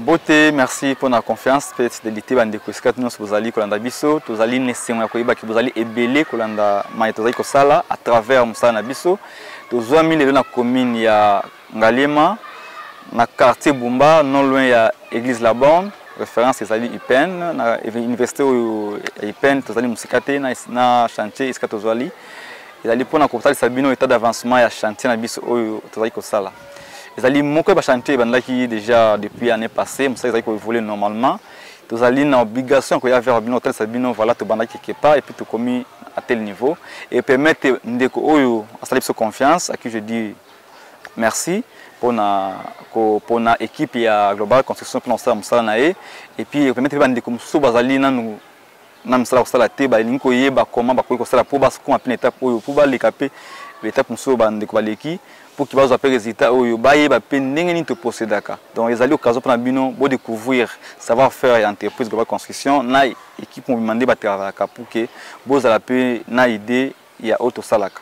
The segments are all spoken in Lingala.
Beauté, merci pour la confiance, pour la fidélité. Vous allez kolanda biso, vous allez nesengo koyeba ki vous allez ébélé kolanda mai tozali kosala à travers musala na biso. Tozwami lelo na commune ya Ngalema, na quartier Bumba, non loin ya église La Borne, référence ezali IPEN, na université IPEN tozali musikate na chantier iska tozali. Ezali pona koptali sabino état d'avancement ya chantier na biso oyo tozali kosala. Les alliés moko ba chantier bandaki déjà depuis l'année passée, mais ça ils ont évolué normalement. Tous alliés na obligation que y avait un hôtel sabino voilà to bandaki quelque part et puis tout commis à tel niveau et permettre ndeko oyo installer sa confiance à qui je dis merci pour na équipe ya Global Construction pour ça musala na et puis permettre bandeko muso bazali na nous na musala kosala te ba linko yeba comment ba ko sala pour ba ko apina étape oyo pour ba lekaper l'étape muso bandeko baleki pour qu'ils voient les résultats ou bailler ba pendenge to procédaka. Donc les alliés occasion pour bino bo découvrir savoir-faire et entreprise Global Construction na équipe on demander ba travailler pour que boza la pe na idée ya auto salaka.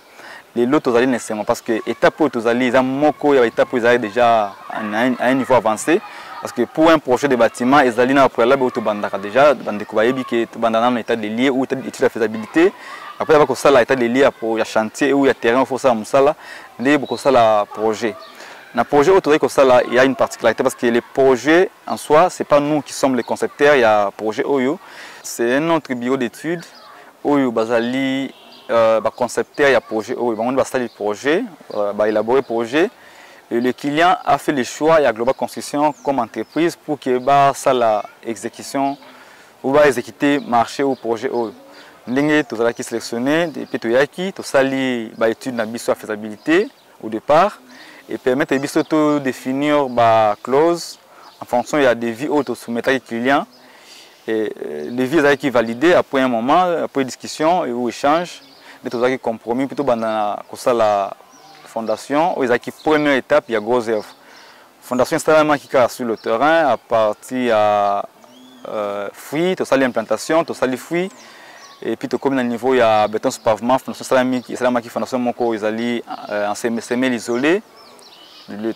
Les autres alliés nécessairement parce que étape auto alliés za moko ya étape ils arrivent déjà à un niveau avancé parce que pour un projet de bâtiment les alliés na préalable auto bandaka déjà bandeko bayebi que bandana na état de lieu ou étude de faisabilité. Après, il y a l'état de lié pour le chantier ou le terrain, il faut ça, il y a beaucoup de projets. Dans le projet, il y a une particularité parce que les projets en soi, ce n'est pas nous qui sommes les concepteurs, il y a un projet OYO. C'est un autre bureau d'études, OYO, Bazali, concepteur, il y a un projet OYO. On va installer le projet, élaborer le projet. Et le client a fait le choix, il y a Global Construction comme entreprise pour que ça l'exécution ou exécuter marché ou projet OYO. Ndenge tozalaki sélectionné et puis toyaki tosali ba étude na biso faisabilité au départ et permettre biso to définir ba clause en fonction il y a des devis auto soumettre au client et les devis ezalaki validé après un moment après discussion et ou échange de tozalaki compromis plutôt bana kosala fondation ou ezalaki première étape il y a gros œuvre fondation installation qui car sur le terrain à partir à fruits tosali implantation tosali fruits. Et puis, comme au niveau, il y a béton sur pavement, fondation moko, ils allaient en semelle isolé.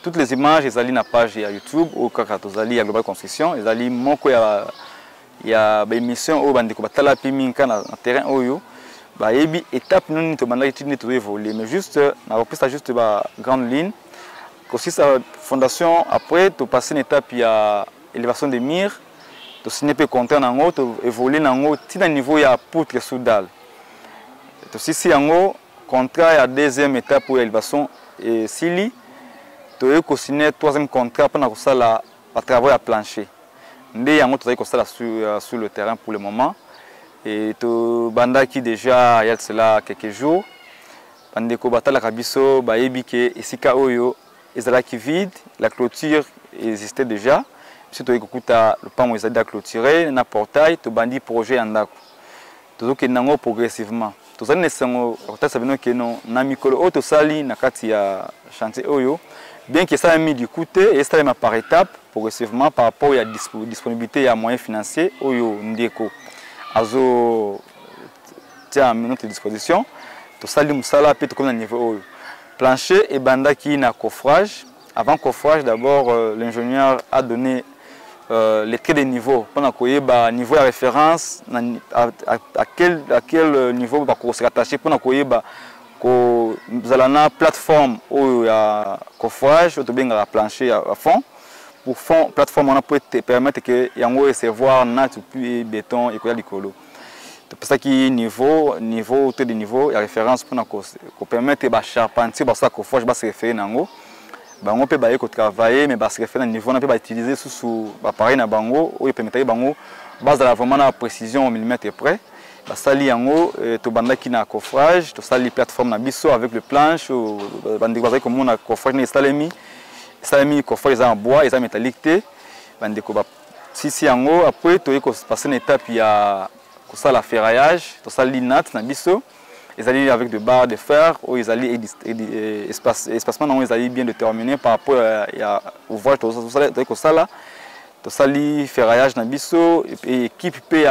Toutes les images, ils allaient dans la page YouTube ou quand ils allaient à Global Construction, ils allaient moko, il y a des émissions où bandeko batala piminka na terrain oyo. Bah yebi étape non to bandaki étude to évoluer, mais juste na reprise ça juste ba grande ligne. Aussi sa fondation après to passer une étape il y a élévation des murs. To signer pe contrat nango to évoluer nango tina niveau ya poutre soudal. To si yango contrat ya deuxième étape pour élévation et sili to eko signer troisième contrat pour na kosala ba travaux à plancher. Ndé yango to kosala sur le terrain pour le moment et to bandaki déjà il y a cela quelques jours bandeko batala kabiso ba yebike esika oyo ezalaki vide, la clôture existait déjà. Si tu écoutes le pan où ils ont clôturé, un portail, tu bandis projet en d'accord. Tu as dit progressivement. Tu as dit que nous avons auto sali na kati ya chantier oyo. Bien que ça ait mis du côté et ça ait par étape progressivement par rapport à la disponibilité à moyens financiers oyo ndeko. Azo tient à notre disposition. Tu sali musala peut comme un niveau oyo. Plancher et banda qui na coffrage. Avant coffrage d'abord l'ingénieur a donné les traits de niveau pendant que niveau de référence à quel niveau va se rattacher pendant que vous avez une plateforme où il y a coffrage ou bien un plancher à fond pour fond plateforme on peut permettre que y a un recevoir nat puis béton et quoi du colo c'est ça qui niveau de niveau la référence pour permettre de charpentier ça coffrage va se référer nango bango pe baye ko travailler mais parce que fait un niveau on peut pas utiliser sous appareil na bango ou permettre bango base la vraiment na précision au millimètre près ba sali yango to bandaki na coffrage to sali plateforme na biso avec le planche ou bandi bazai comme on a coffrage na salami coffrage en bois et en métallique té bandi ko ba si yango après to ko passer une étape il y a ko sala ferraillage to sali nat na biso. Ils allaient avec des barres de fer où ils allaient espacement ils allaient bien déterminer par rapport au voile tout ça là tout ça li ferraillage na biso et équipe pe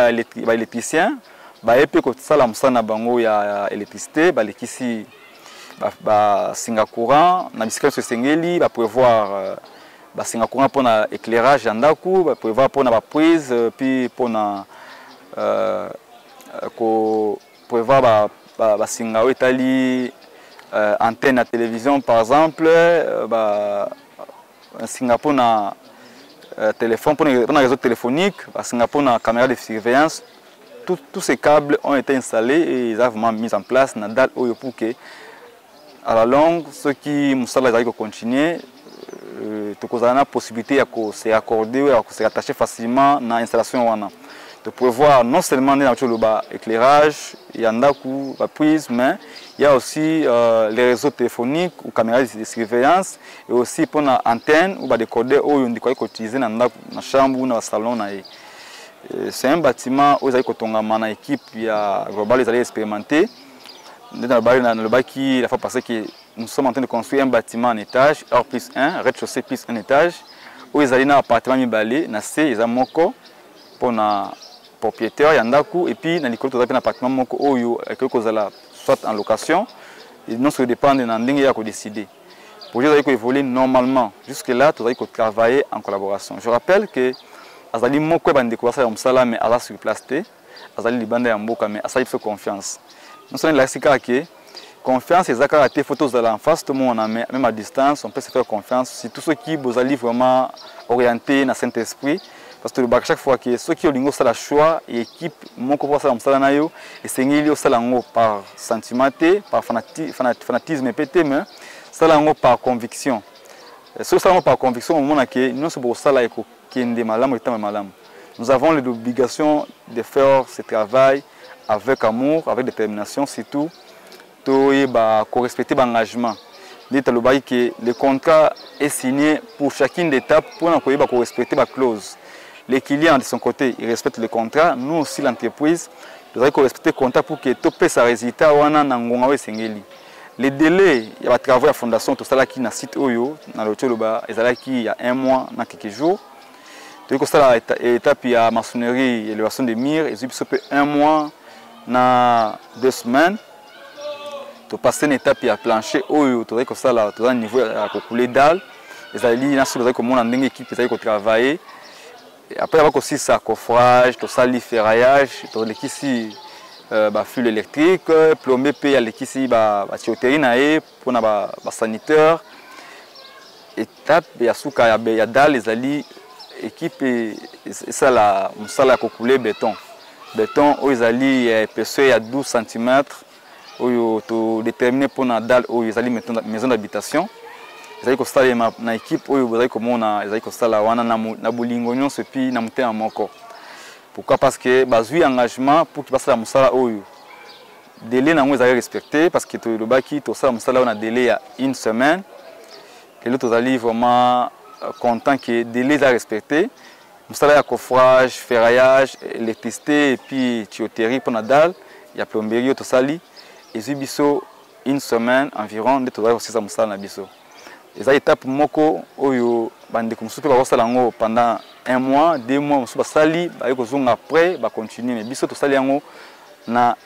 électricien ba épé ko ça la musana bango ya électricité ba lekisi ba singa courant na bisiklet sengeli ba prévoir basinga courant pour na éclairage ya ndako, ba prévoir pour na ba prise puis pour na ko prévoir basinga etali antenne à télévision par exemple, Singapour na téléphone pour un réseau téléphonique, Singapour na caméra de surveillance. Tous ces câbles ont été installés et ils ont vraiment mis en place na dalle oyo pour que à la longue ceux qui musala ils arrivent continuer tokozana na possibilité ya ko se accorder ou ya ko se rattacher facilement na installation wana. De prévoir non seulement le éclairage, il y a la prise, mais il y a aussi les réseaux téléphoniques ou caméras de surveillance et aussi pour l'antenne ou des codeurs où on peut utiliser dans la chambre ou dans le salon. C'est un bâtiment où une équipe globale ils allaient expérimenter. Dans le bas qui la fois passée que nous sommes en train de construire un bâtiment en étage, R+1, rez-de-chaussée plus un étage, où ils allaient dans l'appartement mibalé, na C, ils ont moko pour na propriétaire yandaku et puis dans l'école tu as un appartement moko oyo quelque chose là soit en location et non se dépendre dans ndenge ya ko décider pour dire que évoluer normalement jusque là tu dois travailler en collaboration. Je rappelle que azali moko ba ndeko ça msala mais ala sur place te azali libanda ya mboka mais azali fait confiance nous sommes là c'est que confiance et zakara te photos de en face tout le monde même à distance on peut se faire confiance si tous ceux qui bozali vraiment orienté dans Saint-Esprit. Parce que chaque fois que ceux qui ont le choix et équipe, mon copain ça me na yo et c'est ngili ça lango par sentiment par fanatisme pété mais ça lango par conviction. Ce ça par conviction au moment que nous c'est pour ça là eko kende malamu et malamu. Nous avons l'obligation de faire ce travail avec amour, avec détermination surtout to ba respecter l'engagement. Dit que le contrat est signé pour chacune des étapes pour qu'on respecter la clause. Les clients de son côté, ils respectent le contrat. Nous aussi, l'entreprise, nous devons respecter le contrat pour que tout puisse résultat. Les délais, il y a travail à la fondation, tout ça qui est dans le site Oyo, dans le Tcholoba, il y a un mois, dans quelques jours. Donc, l'étape, il y a la maçonnerie et l'élévation des murs, et puis un mois, dans 2 semaines. Tu passes une étape, il y a plancher Oyo, tu as un niveau à couler dalle. Les alliés, il y a une équipe qui travaille. Après, il y a aussi ça, coffrage, tout ça, ferraillage, tout ici, fil électrique, plombier, il y a ici, tuyauterie, pour les sanitaires. Étape, il y a dalle, les alliés, équipe, et ça, la couler béton. Béton, où les alliés, épaisseur, il y a 12 cm, où il déterminé pour la dalle, où les alliés, maison d'habitation. Ils ont une équipe où ils ont bolingo nyonso puis na mutema moko. Pourquoi? Parce que bazui engagement pour qu'il passe la musala oyo. Délai na ngwe respecté parce que le baki to ça musala on a délai à 1 semaine. Et l'autre ali vraiment content que délai est respecté. Musala ya coffrage, ferraillage, électricité et puis tuyauterie pour la dalle, il y a plomberie to sali et biso 1 semaine environ de to aussi ça musala na biso. Les étapes moko oyo bande comme soupe ba salango pendant 1 mois, 2 mois on soupe sali ba ko zonga après ba continuer mais biso to sali yango na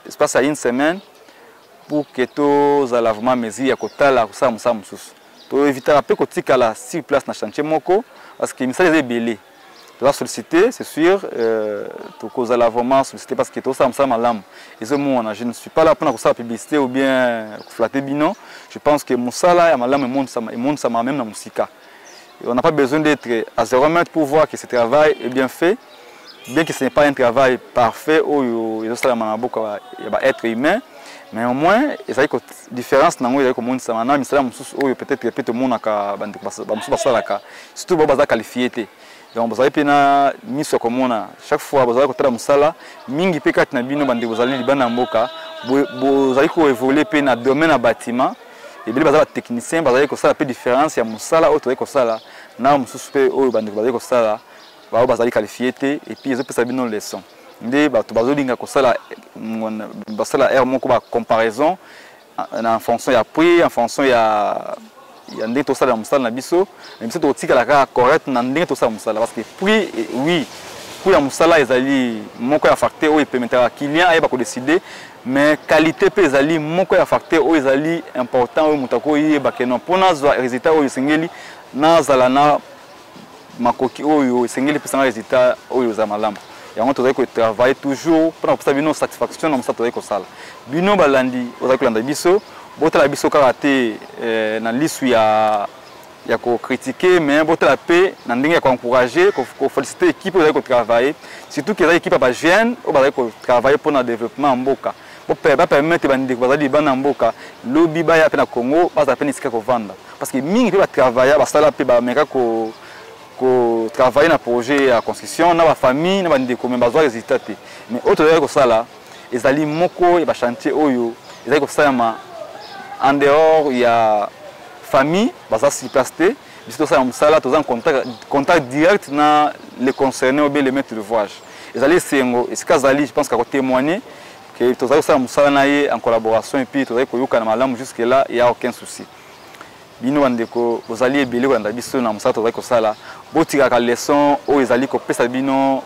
espace à 1 semaine pour que to za lavement mesure ya kotala ko sa musa mususu. To éviter après ko tikala sur place na chantier moko parce que misala est belé. Tu vas solliciter, c'est sûr, tu causes lavement solliciter parce que tout ça me malam. Et ce moment, je ne suis pas là pour faire la publicité ou bien flatter bino. Je pense que mon salaire est malam et mon ça même dans musique. On n'a pas besoin d'être à 0 mètre pour voir que ce travail est bien fait, bien que ce n'est pas un travail parfait où il y a être humain. Mais au moins, il y a une différence dans le monde. Peut-être que tout le monde a surtout si vous qualifié. Donc vous avez na miso komona chaque fois vous avez kotala musala mingi pe kati na bino bande vous allez libana mboka vous allez ko évoluer pe na domaine na bâtiment et bien bazala technicien bazali ko sala pe différence ya musala auto ko sala na mususu pe o bande bazali ko sala ba bazali qualifié et puis ils ont pesa bino leçon ndé ba to bazolinga ko sala basala air moko ba comparaison en fonction ya prix en fonction ya il y a tout ça dans musala na biso mais biso to tika la correct na ndenge to ça musala parce que prix oui coût ya musala ezali moko ya facteur oyo permettra client ayeba ko décider mais qualité pe ezali moko ya facteur oyo ezali important oyo mutako yeba ke non pona zwa résultat oyo sengeli na zala na makoki oyo sengeli pesa na résultat oyo za malamu yango tozali ko travailler toujours pona kopesa bino satisfaction na musala tozali ko sala bino balandi ozali kolanda biso botala biso kaka te na lisu ya ko critiquer mais botala pe na ndenge ya ko encourager ko féliciter équipe ozali ko travailler surtout que les équipes ba jeune o bazali ko travailler pour na développement mboka bo permettre bandi bazali bana mboka lobby ba ya pe na Congo baza pe nisika ko vanda parce que mingi pe ba travailler ba sala pe ba meka ko travailler na projet ya construction na ba famille na bandi ko memba zwa résultat te mais autre ko sala ezali moko ya ba chantier oyo ezali ko sala en dehors il y a famille baza sur place te biso ça musala toza en contact direct na les concernés ou bien les maîtres d'ouvrage ezali sengo esika zali je pense qu'à témoigner que toza ça musala na ye en collaboration et puis toza ko yoka na malamu jusque là il y a aucun souci bino bandeko bozali ebele ko nda biso na musala toza ko sala botika ka leçon o ezali ko pesa bino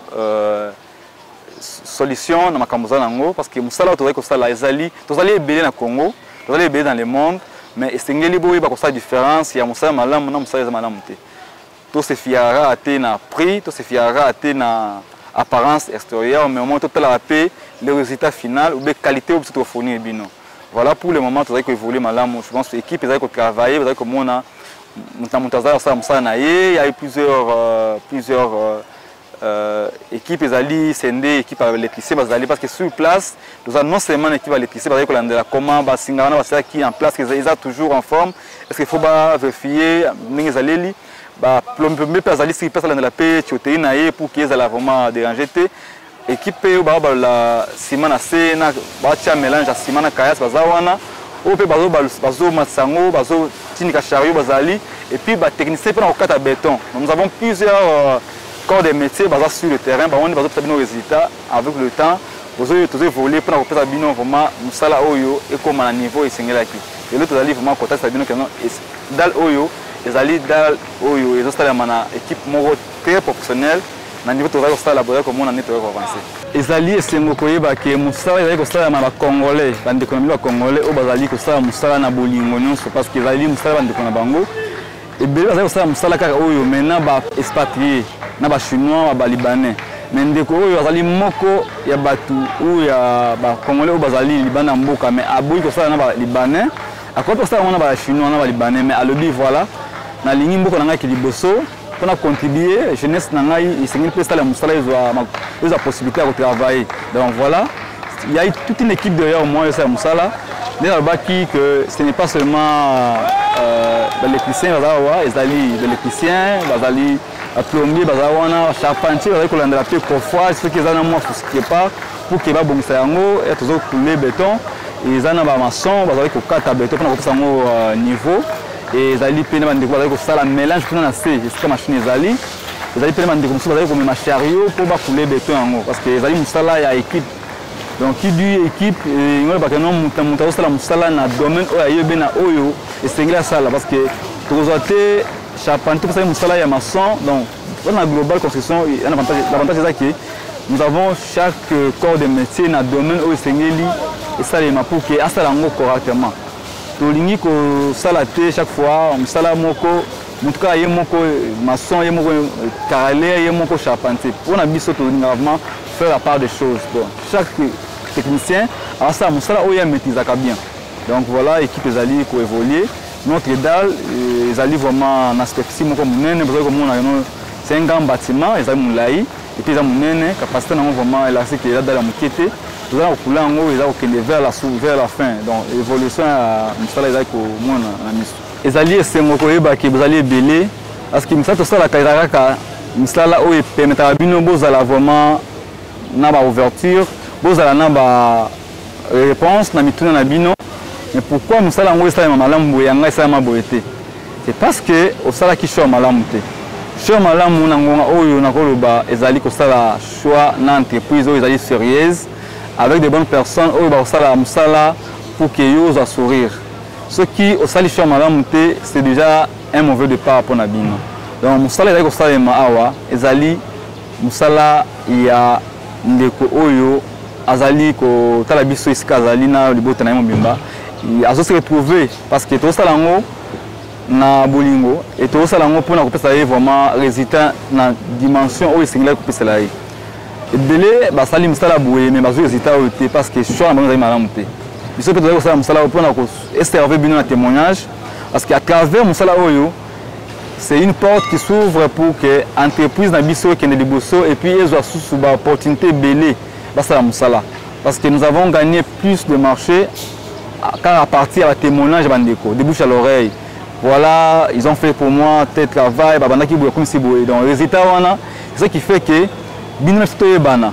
solution na makambo za nango parce que musala toza ko sala ezali tozali ebele na Congo tozali ebele dans le monde mais esengeli boye ba ko sa différence ya musala malamu na musala za malamu te to se fiara ate na prix to se fiara ate na apparence extérieure mais au moment total la paix le résultat final ou bien qualité ou tout fournir bino voilà pour le moment tozali ko évoluer malamu je pense équipe ezali ko travailler ezali ko mona mutazaza sa musala na ye il y a eu plusieurs équipe ezali sende équipe électricité bazali parce que sur place nous avons non seulement équipe électricité bazali ko landela comment ba singana basala qui en place qu'ils a toujours en forme est-ce qu'il faut ba vérifier ndenge ezaleli ba plombe pe azali si pesa landela pe tioteine na ye pour qu'ils ala vraiment déranger te équipe ba la ciment na se na ba tia mélange ya ciment na kayas bazawana o pe bazo matsango bazo tinika chariot bazali et puis ba technicien pe na okata béton nous avons plusieurs corps de métier basés sur le terrain, on va obtenir nos résultats avec le temps. Vous avez évolué pour faire bino vraiment musala oyo et comme à niveau et singela qui. Et l'autre ali vraiment contact sabino que non dal oyo, les ali dal oyo, ils ont installé mana équipe moro très professionnelle. Na niveau to va ko sala boya comme on en est très avancé. Les ali sengo koyeba ke musala ils ko sala ma congolais, bande économie ba congolais o bazali ko sala musala na bolingo nyonso parce que ali musala bande ko na bango. Et bien bazali ko sala musala kaka oyo maintenant ba expatrié na ba chinois ba libanais mais ndeko oyo azali moko ya batu ou ya ba congolais ou bazali libana mboka mais aboyi ko sala na ba libanais akoto sala na ba chinois na ba libanais mais alobi voilà na lingi mboka nanga ki liboso pour contribuer jeunesse nanga isengi pesa la musala ils ont possibilité de travailler donc voilà il y a toute une équipe derrière moi ça musala mais baki que ce n'est pas seulement l'électricien bazawa ezali l'électricien bazali plombier bazawana charpentier bazali kolandela pe parfois ceux qui ezana moi qui pas pour que ba bongisa yango et toujours couler béton et ezana ba maçon bazali ko kata béton pour kopesa yango niveau et ezali pe na bandeko bazali ko sala mélange pour na se jusqu'à machine ezali pe na bandeko musu bazali ko mema chariot pour ba couler béton yango parce que ezali musala ya équipe donc qui dit équipe ngolo ba kenon muta sala musala na domaine oyo be na oyo esengela sala parce que tozote charpentier pour musala ya maçon donc dans la global construction l'avantage c'est que nous avons chaque corps de métier na domaine oyo esengeli et ça les pour que asala ngo correctement to lingi ko sala te chaque fois musala moko mutuka ye moko maçon ye moko carreleur ye moko charpentier pour na biso to linga vraiment faire la part des choses bon chaque technicien a ça musala oyo maîtrise bien donc voilà équipe ezali ko évoluer notre dalle ezali vraiment na superficie moko munene parce que mon c'est un grand bâtiment ezali mulai et puis ezali munene capacité na vraiment élastique que dalle mukete tout ça okula ngo ezali okende vers la fin donc évolution à musala ezali ko mona na miso ezali esengo koyeba ke ezali ebele parce que musala to sala kaizaka musala oyo permettra bino bozala vraiment na ba ouverture bozala na ba réponse na mituna na bino. Mais pourquoi nous sommes en train de malamu yanga sama boete? C'est parce que au sala ki choix malamu te. Choix malamu na ngonga oyo na koloba ezali ko sala choix na entreprise oyo ezali sérieuse avec de bonnes personnes oyo ba sala musala pour que yo za sourire. Ce qui au sali choix malamu te c'est déjà un mauvais départ pour na bino. Donc musala ezali ko sala ma awa ezali musala ya ndeko oyo azali ko tala biso isika azali na libota na mobimba azo se retrouver parce que to sala ngo na bolingo et to sala ngo pona ko pesa vraiment résultat na dimension oyo singla ko pesa la ebele basali musala boye mais bazo résultat oyo te parce que choix na bango malamu te biso pe to sala musala pona ko servir bino na témoignage parce qu'à travers musala oyo c'est une porte qui s'ouvre pour que entreprise na biso qui est de bosso et puis ils ont sous opportunité belé basala musala parce que nous avons gagné plus de marché car à partir à témoignage bandeko de bouche à l'oreille. Voilà, ils ont fait pour moi tel travail babanda ki boye comme si boye donc résultat wana c'est ça qui fait que bino to bana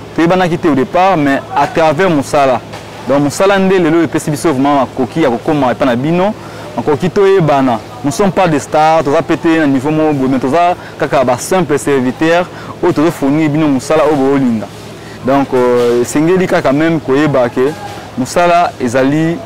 qui était au départ mais à travers musala donc musala ndele le pesi biso vraiment koki ya kokoma et pas na bino encore qui to bana nous ne sommes pas des stars tous à péter à niveau mobo mais tous à kaka ba simple serviteur ou tous fournir bino musala au bolinga donc singeli kaka même koyeba ke musala ezali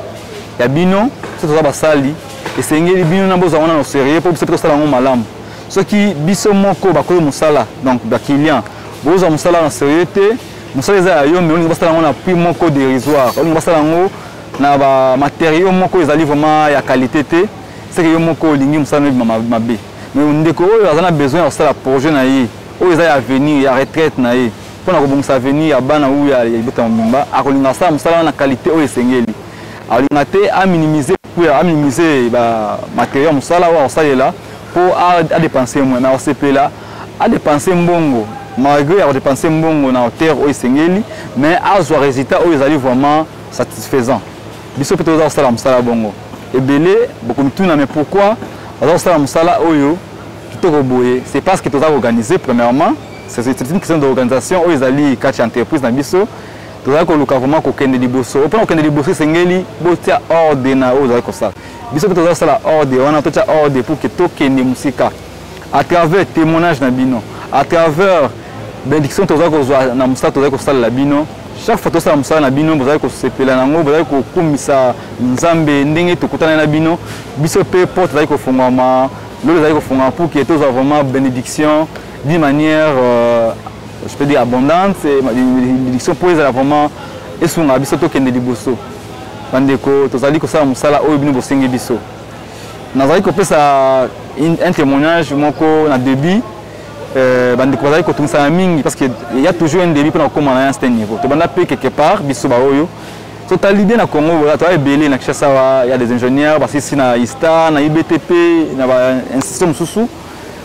ya bino c'est tous ba sali et singeli bino na boza wana no sérieux pour peut-être sala ngo malamu ce qui biso moko ba ko musala donc ba client boza musala na sérieux te musala za yo mais on va sala ngo na prix moko dérisoire on va sala ngo na ba matériaux moko ezali vraiment ya qualité te c'est que yo moko lingi musala mabe mais ndeko oyo azana besoin de sala projet na ye oyo za ya venir ya retraite na ye pona ko bongisa venir ya bana ou ya ibota mbimba akolinga sala musala na qualité oyo sengeli alinga te a minimiser ba matériaux musala wa osalela pour à dépenser moins mais OCP là à dépenser mbongo malgré à dépenser mbongo na hauteur oyo sengeli mais à zo résultat oyo ezali vraiment satisfaisant. Biso peut avoir ça musala bongo et belé beaucoup mituna mais pourquoi avoir ça musala oyo kitoko boye c'est parce que tu as organisé premièrement c'est une question d'organisation oyo ezali quatre entreprises na biso tu as ko luka vraiment ko kende liboso au point ko kende liboso sengeli botia ordre na oyo ezali ko ça biso peut avoir ça ordre on a tout ordre pour que to kende musika à travers témoignage na bino à travers bénédiction tu as ko na musala tu as ko sala la bino chaque fois que ça musala na bino bozali ko sepela nango bozali ko kumisa nzambe ndenge tokutana na bino biso pe porte bozali ko fungama le bozali ko funga pour que tous vraiment bénédiction d'une manière je peux dire abondante et bénédiction pour les vraiment esunga biso to kende liboso bandeko tozali ko sala musala oyo bino bosengi biso nazali ko pesa un témoignage moko na début bandeko bazali kotumisa mingi parce que il y a toujours un début pour comment à un certain niveau to banda pe quelque part biso ba oyo so talibé na Congo to ebele na Kinshasa il y a des ingénieurs parce ici na ISTA na IBTP na ba institution mususu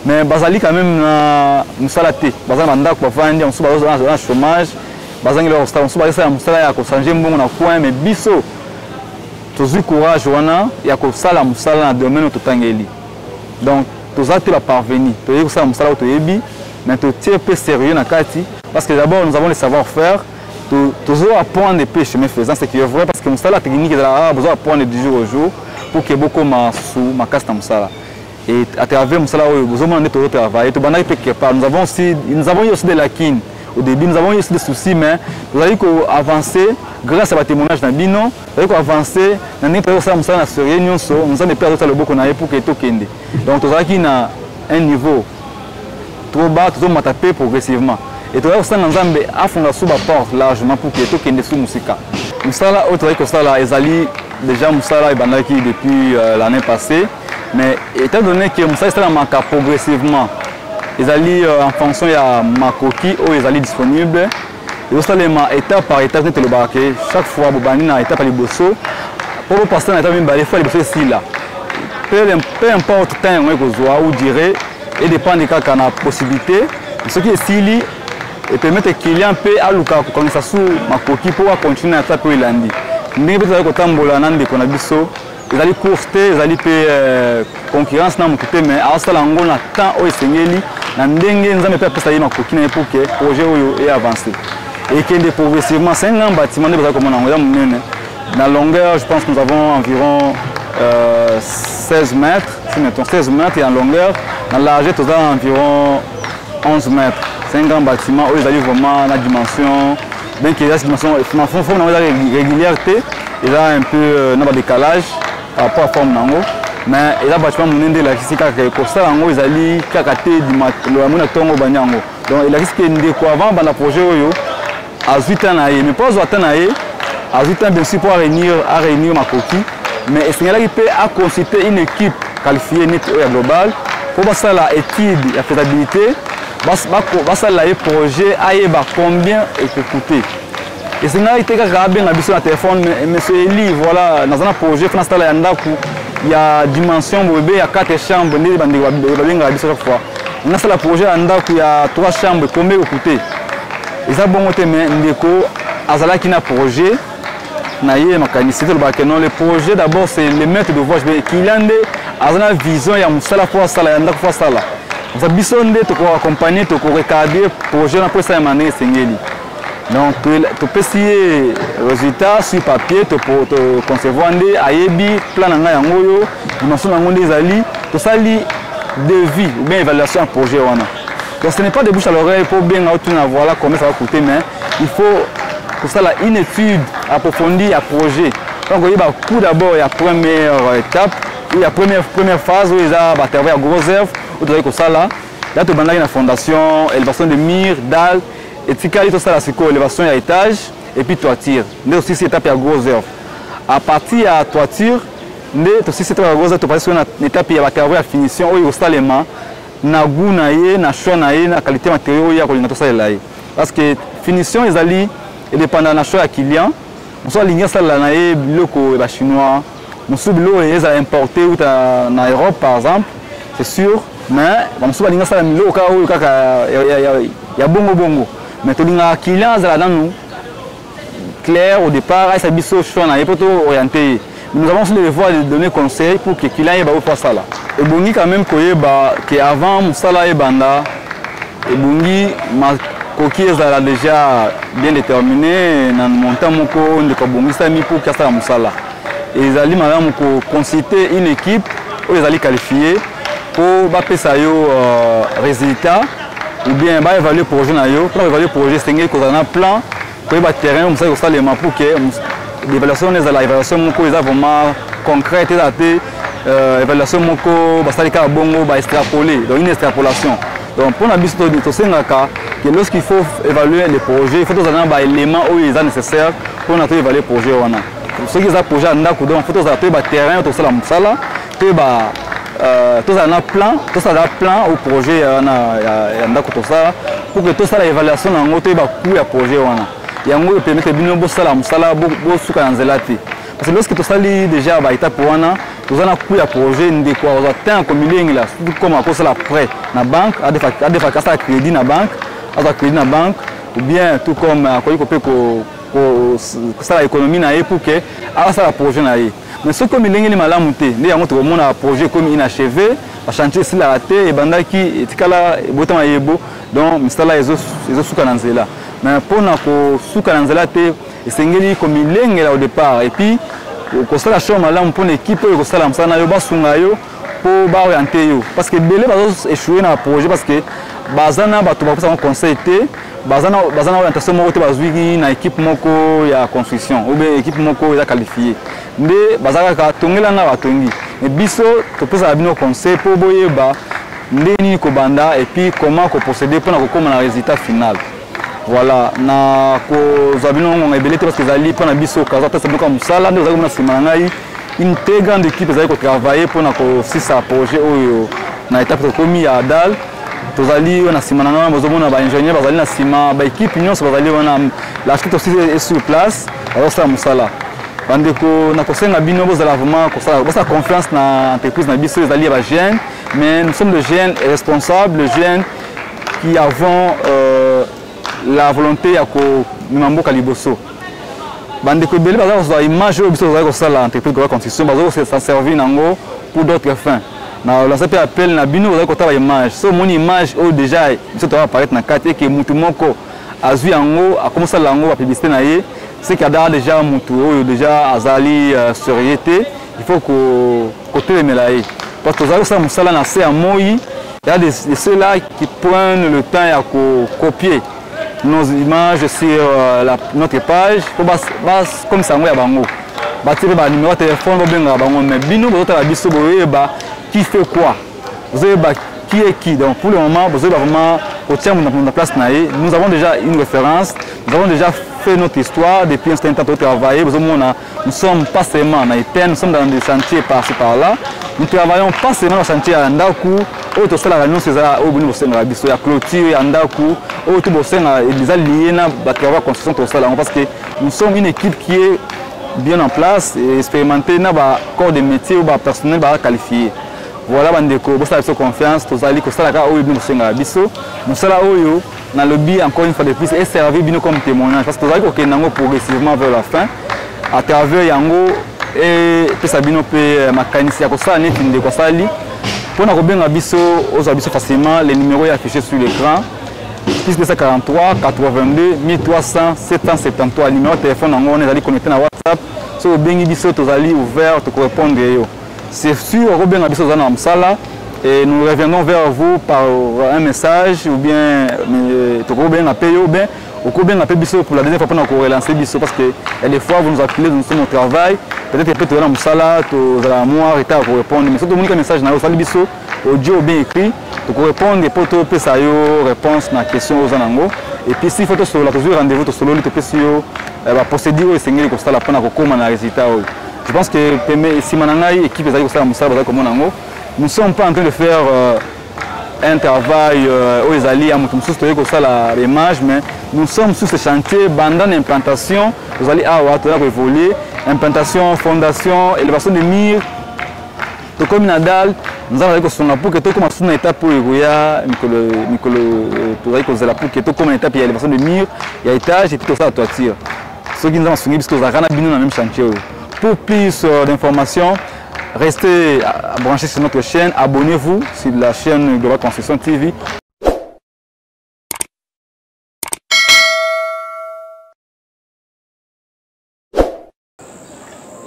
mais bazali quand même na musala te bazali banda ko bafandi mususu bazali na chômage bazali leur star mususu bazali musala ya ko changer mbongo na coin mais biso tozu courage wana ya ko sala musala na domaine totangeli donc tous à la parvenir, tu es ça musala otoyebi, mais tu es peu sérieux na kati parce que d'abord nous avons le savoir-faire, toujours apprendre des pêches mais faisant ce qui est vrai parce que musala technique est là, besoin apprendre du jour au jour pour que beaucoup masu makasta musala et à travers musala oyo besoin de tout travail, tu bana quelque part nous avons aussi des lacunes. Au début, nous avons eu aussi des soucis, mais nous allons avancer grâce à votre témoignage dans Bino. Nous allons avancer dans notre réunion. Nous allons perdre le beaucoup pour que tout kende. Donc, nous avons un niveau trop bas, nous allons taper progressivement. Et nous allons à fond la sous la porte largement pour que tout kende sous musique. Nous allons autre que ça là, Ezali déjà Moussala et Bandaki depuis l'année passée, mais étant donné que Moussala est manqué progressivement. Ils allaient en fonction de ma coquille où ils allaient disponibles. Et aussi, étape par étape, chaque fois, ils ont étape à l'Ibosso. Pour passer à l'étape, il faut les ici là. Peu importe le temps que vous direz, et dépend de cas qu'on a possibilité. Ce qui est ici, et permettre aux clients à l'ouka quand ça sous ma coquille pour continuer à taper l'andi. Mais peut-être que tambola nandi qu'on a biso. Ils allaient courter, ils allaient payer concurrence dans mon côté, mais à ce moment-là, on a tant au Sengeli, nous avons fait passer ma coquille pour que le projet ait avancé. Et que progressivement, c'est un bâtiment de la longueur, je pense que nous avons environ 16 mètres, 16 mètres et en longueur, dans la largeur, nous avons environ 11 mètres. C'est un grand bâtiment où ils allaient vraiment la dimension, bien qu'il y ait cette dimension, il faut une régularité, il y a un peu de décalage. Par rapport à la forme nango mais il a bâtiment monende la kisika que ça nango ils allaient kakate du le amona tongo banyango Donc il risque ndeko avant banda projet oyo à 8 ans naé mais pas à naé à 8 ans bien sûr pour réunir makoki mais il peut à consulter une équipe qualifiée net global pour passer la étude la faisabilité passer la projet à combien et coûter et c'est là il était bien habitué sur le téléphone monsieur Eli voilà dans un projet France la yandaku il y a dimension bébé il y a 4 chambres ni bandi balinga habitué chaque fois on a fait le projet yandaku il y a 3 chambres combien coûter et ça bon mais ndeko azala qui na projet na yé mécanicité le bakeno le projet d'abord c'est le maître de voiage qu'il a azana vision ya musala pour sala yandaku pour sala ça bisonde to ko accompagner to ko recadrer projet na pour ça mané sengeli donc tu peux essayer résultat sur papier to concevoir ndé ayebi plan na yango yo dimension na ngonde ezali to sali devis ou bien évaluation projet wana. Donc ce n'est pas de bouche à l'oreille pour bien voilà combien ça va coûter, mais il faut que ça une étude approfondie à projet. Donc il y a tout d'abord il y a première étape, il y a première phase où il y a travailler à gros œuvre, où tu as ça là, là tu as une fondation, élévation de murs, dalles, et tu as tout ça là c'est quoi élévation à étage et puis toiture. Mais aussi cette étape à gros œuvre. À partir à toiture, mais aussi cette étape à gros œuvre, tu passes sur une étape il y a la finition où il y a installation. Na goût na ye na choix na ye na qualité matériaux ya ko linga to sala ye parce que finition ezali et dépendant na choix ya client on soit linga sala na ye biloko ba chinois on sou bilo eza importé ou na Europe par exemple c'est sûr mais on sou linga sala biloko ka o kaka ya bongo mais to linga client za la nous clair au départ ça biso choix na ye pour orienter. Nous avons le devoir de donner conseil pour que client ait pas ça là. Et bongi quand même que avant musala et banda et bongi ma coquille est déjà bien déterminé dans montant moko de kabongi ça mis pour que ça musala. Et ils allaient madame ko consulter une équipe où ils allaient qualifier pour baper ça yo résultat ou bien ba évaluer projet na yo pour évaluer projet c'est que qu'on a plan pour ba terrain comme ça ko sala pour que l'évaluation des évaluation moko est vraiment concrète et évaluation moko bastali ka bongo ba extrapoler donc une extrapolation donc pour la biso to sengaka que lorsqu'il faut évaluer les projets il faut tous avoir des éléments où ils sont nécessaires pour na to évaluer projet wana ceux qui ont projet ndako donc faut tous avoir ba terrain to sala musala te ba tous avoir plan au projet na ndako to sala pour que tout ça l'évaluation na ngoto ba coût ya projet wana yango permettre bino bo sala musala bo suka nzela te parce que lorsque tu sali déjà ba étape wana tu as un coût à projet ndeko on atteint comme ligne là comme à cause la prêt na banque à des fois crédit na banque ou bien tout comme à quoi ko ça l'économie na pour que à ça projet na ye mais ce comme ligne les malamu te ndé yango to mona projet comme inachevé à chantier si la raté et bandaki etikala botama yebo donc misala ezo suka nzela. Mais pour nous, souka nanzela te esengeli comme ilengela au départ et puis ko sala show malamu pour l'équipe ko sala msana yo basunga yo pour ba orienter yo parce que belé bazo échouer na projet parce que bazana bato ba ko conseil te bazana orientation moko te bazwiki na équipe moko ya construction ou bien équipe moko ya qualifiée nde bazaka ka tongela na batongi mais biso to pesa bino conseil pour boyeba ndeni ko banda et puis comment ko procéder pour na ko comme na résultat final. Voilà, na ko zabino on ébelité parce que zali pour na biso kazata c'est comme ça là nous avons simangai une très grande équipe zali ko travailler pour na ko si ça projet oyo na étape komi ya dal to zali on a simananga bozomona ba ingénieur bazali na sima ba équipe union so bazali on a l'architecte aussi est sur place alors ça musala bandeko na ko senga bino bozala vraiment ko ça confiance na entreprise na biso zali ba jeune mais nous sommes les jeunes responsables les jeunes qui avons la volonté ya ko mimamboka liboso bandeko belé baza image au biso za ko sala entreprise de construction baza ça servir nango pour d'autres fins na la CP appel na bino baza ko taba image so mon image au déjà biso to apparaître na kate que mutu moko azui yango a commencé lango la publicité na ye c'est qu'il y a déjà mutu o déjà azali sérieuxité il faut que côté melaye parce que ça musala na c'est moi il y a ceux-là qui prennent le temps à copier nos images sur notre page pour comme ça ngoya bango batire ba numéro de téléphone bo benga bango mais bino bozota biso boyeba qui fait quoi vous avez qui est qui. Donc pour le moment, vous avez vraiment au terme de la place naïe. Nous avons déjà une référence, nous avons déjà fait notre histoire depuis un certain temps de travailler. Nous ne sommes pas seulement dans les thèmes, nous sommes dans des chantiers par-ci par-là. Nous travaillons pas seulement dans le chantier à Ndaku, autre chose la réunion c'est ça, au bout de la biso, la clôture à Ndaku, autre chose c'est lié à la travail construction tout ça parce que nous sommes une équipe qui est bien en place et expérimentée dans le corps de métier ou personnel qualifié. Voilà, bandeko, vous avez confiance, vous allez que ça la au bout de la biso, nous sommes là où dans le lobby encore une fois de plus et servir bien comme témoignage parce que vous allez que nous progressivement vers la fin à travers Yango et Pesabino pe makanisi ya kosala neti nde kosali pour na kobenga biso oza biso facilement les numéros affichés sur l'écran plus 243 82 1300 773 numéro de téléphone on est allé connecter na WhatsApp so bengi biso tozali ouvert to répondre yo c'est sûr kobenga biso za na msala et nous reviendrons vers vous par un message ou bien to kobenga pe yo bien au combien on appelle biso pour la deuxième fois pour relancer biso parce que il y a des fois vous nous appelez nous sommes au travail peut-être peut-être dans musala to za moi retard pour répondre mais surtout un message na osali biso audio bien écrit pour répondre pour to pesa yo réponse na question aux anango et puis si photo sur la toujours rendez-vous to solo to pesa yo ba procédure sengeli ko sala pona ko koma na résultat. Je pense que si manangai équipe ezali ko sala musala ba comme nango nous sommes pas en train de faire un travail aux Ezali à Moutoumsous la image, mais nous sommes sur ce chantier pendant l'implantation. Vous allez avoir évolué, implantation, fondation, élévation de murs. Tout comme Nadal, nous allons pour que tout commence une étape pour évoluer, pour une étape il y a élévation de murs, il y a étage et puis tout ça à toiture. Ceux qui nous ont soumis parce que nous avons dans le même chantier. Pour plus d'informations, restez branchés sur notre chaîne, abonnez-vous sur la chaîne Global Construction TV.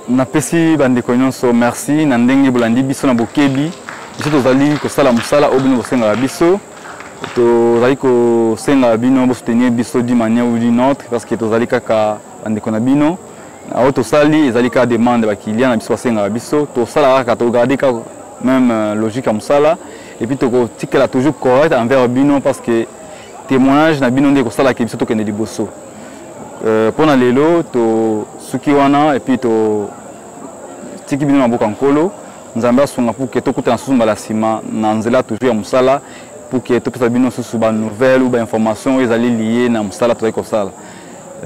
Napesi bandeko nyonso merci na ndenge bolandi biso na bokebi biso tozali kosala mosala oyo bino bosenga biso tozali kosenga bino soutenir biso d'une manière ou d'une autre parce que tozali kaka bandeko na bino na tosali ezali ka demande ba client na biso basenga biso tosala kaka to garder ka même logique à mosala et puis toko tikela toujours correct envers bino parce que témoignage na bino ndeko sala ke biso tokende liboso pour na lelo to suki wana et puis to tiki bino na boka nkolo nzambe asunga pour que tokuta na susu mbala sima na nzela toujours ya mosala pour que topesa bino susu ba nouvelle ou ba information ezali lié na mosala tozali kosala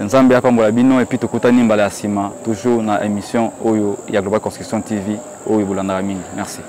nzambe apambola bino et puis tokutani mbala sima toujours na émission oyo ya Global Construction TV oyo bolandaka mingi merci.